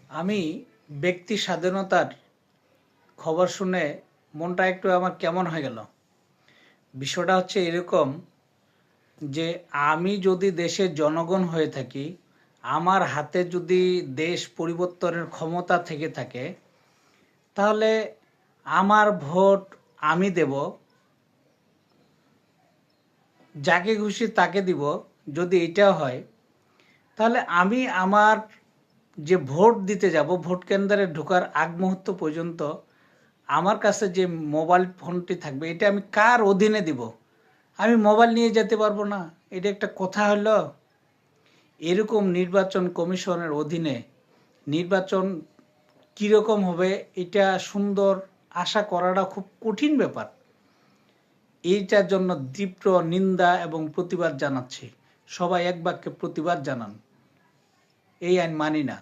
আমি ব্যক্তি স্বাধীনতার খবর শুনে মনটা একটু আমার কেমন হয়ে গেল। বিষয়টা হচ্ছে এরকম যে আমি যদি দেশের জনগণ হয়ে থাকি, আমার হাতে যদি দেশ পরিবর্তনের ক্ষমতা থেকে থাকে, তাহলে আমার ভোট আমি দেব, যাকে খুশি তাকে দিব। যদি এটা হয়, তাহলে আমি আমার যে ভোট দিতে যাব, ভোট কেন্দ্রে ঢোকার আগ মুহূর্ত পর্যন্ত আমার কাছে যে মোবাইল ফোনটি থাকবে, এটা আমি কার অধীনে দিব? আমি মোবাইল নিয়ে যেতে পারবো না। এটা একটা কথা হলো? এরকম নির্বাচন কমিশনের অধীনে নির্বাচন কীরকম হবে, এটা সুন্দর আশা করাটা খুব কঠিন ব্যাপার। এইটার জন্য তীব্র নিন্দা এবং প্রতিবাদ জানাচ্ছি। সবাই এক বাক্যে প্রতিবাদ জানান। এই আইন মানি না।